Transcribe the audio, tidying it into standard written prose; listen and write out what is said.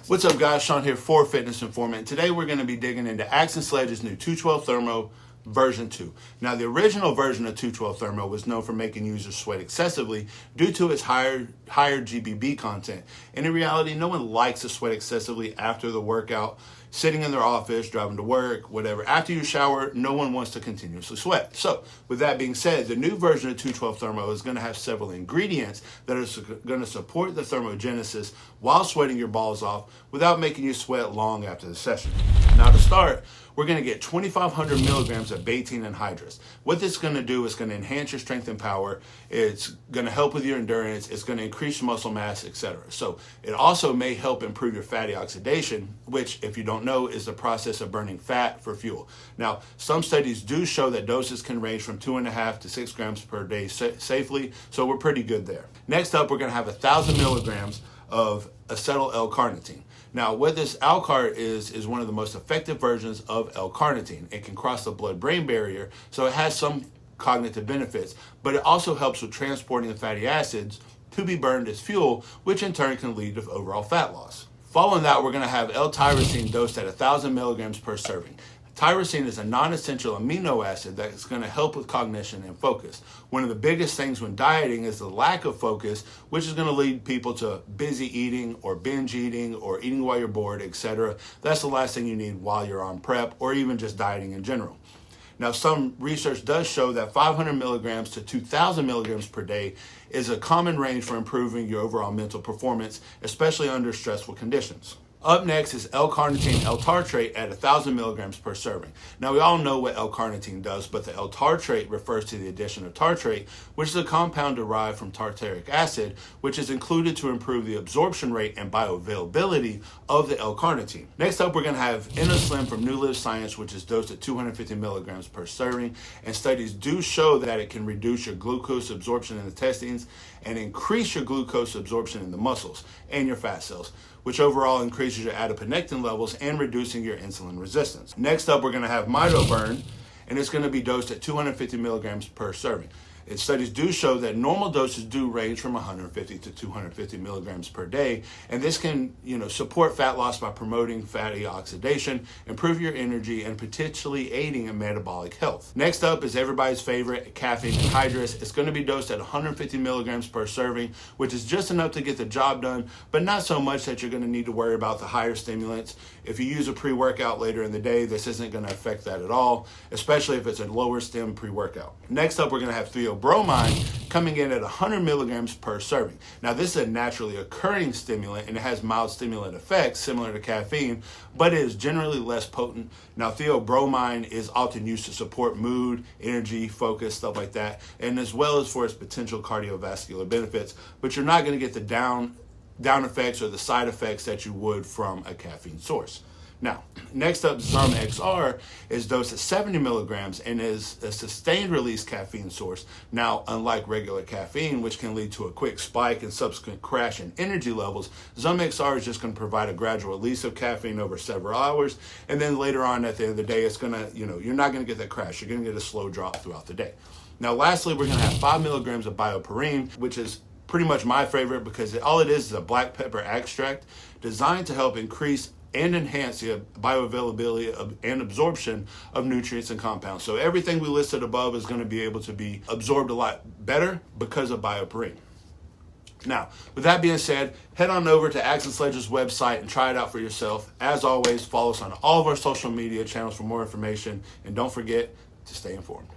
What's up guys, Sean here for Fitness Informant. Today we're going to be digging into Axe Sledge's new 212 Thermo version 2. Now the original version of 212 Thermo was known for making users sweat excessively due to its higher GBB content. And in reality, no one likes to sweat excessively after the workout, sitting in their office, driving to work, whatever. After you shower, no one wants to continuously sweat. So with that being said, the new version of 212 Thermo is going to have several ingredients that are going to support the thermogenesis while sweating your balls off without making you sweat long after the session. Now to start, we're going to get 2,500 milligrams of betaine anhydrous. What this is going to do is going to enhance your strength and power. It's going to help with your endurance. It's going to increase your muscle mass, etc. So it also may help improve your fatty oxidation, which, if you don't know, is the process of burning fat for fuel. Now, some studies do show that doses can range from 2.5 to 6 grams per day safely, so we're pretty good there. Next up, we're going to have 1,000 milligrams of acetyl L-carnitine. Now, what this L-cart is one of the most effective versions of L-carnitine. It can cross the blood-brain barrier, so it has some cognitive benefits, but it also helps with transporting the fatty acids to be burned as fuel, which in turn can lead to overall fat loss. Following that, we're going to have L-tyrosine dosed at 1,000 milligrams per serving. Tyrosine is a non-essential amino acid that is going to help with cognition and focus. One of the biggest things when dieting is the lack of focus, which is going to lead people to busy eating or binge eating or eating while you're bored, etc. That's the last thing you need while you're on prep or even just dieting in general. Now, some research does show that 500 milligrams to 2,000 milligrams per day is a common range for improving your overall mental performance, especially under stressful conditions. Up next is L-carnitine L-tartrate at 1,000 milligrams per serving. Now, we all know what L-carnitine does, but the L-tartrate refers to the addition of tartrate, which is a compound derived from tartaric acid, which is included to improve the absorption rate and bioavailability of the L-carnitine. Next up, we're going to have InnoSlim from New Live Science, which is dosed at 250 milligrams per serving. And studies do show that it can reduce your glucose absorption in the intestines and increase your glucose absorption in the muscles and your fat cells, which overall increases your adiponectin levels and reducing your insulin resistance. Next up, we're going to have MitoBurn, and it's going to be dosed at 250 milligrams per serving. And studies do show that normal doses do range from 150 to 250 milligrams per day, and this can, support fat loss by promoting fatty oxidation, improve your energy, and potentially aiding in metabolic health. Next up is everybody's favorite, caffeine anhydrous. It's going to be dosed at 150 milligrams per serving, which is just enough to get the job done, but not so much that you're going to need to worry about the higher stimulants. If you use a pre-workout later in the day, this isn't going to affect that at all, especially if it's a lower stim pre-workout. Next up, we're going to have bromine coming in at 100 milligrams per serving. Now, this is a naturally occurring stimulant and it has mild stimulant effects similar to caffeine, but it is generally less potent. Now, theobromine is often used to support mood, energy, focus, stuff like that, and as well as for its potential cardiovascular benefits, but you're not going to get the down effects or the side effects that you would from a caffeine source. Now, next up, Zerm XR is dosed at 70 milligrams and is a sustained release caffeine source. Now, unlike regular caffeine, which can lead to a quick spike and subsequent crash in energy levels, Zerm XR is just going to provide a gradual release of caffeine over several hours. And then later on at the end of the day, it's going to, you're not going to get that crash. You're going to get a slow drop throughout the day. Now, lastly, we're going to have 5 milligrams of bioperine, which is pretty much my favorite because all it is a black pepper extract designed to help increase and enhance the bioavailability and absorption of nutrients and compounds. So everything we listed above is going to be able to be absorbed a lot better because of bioperine. Now, with that being said, head on over to Axe Sledge's website and try it out for yourself. As always, follow us on all of our social media channels for more information, and don't forget to stay informed.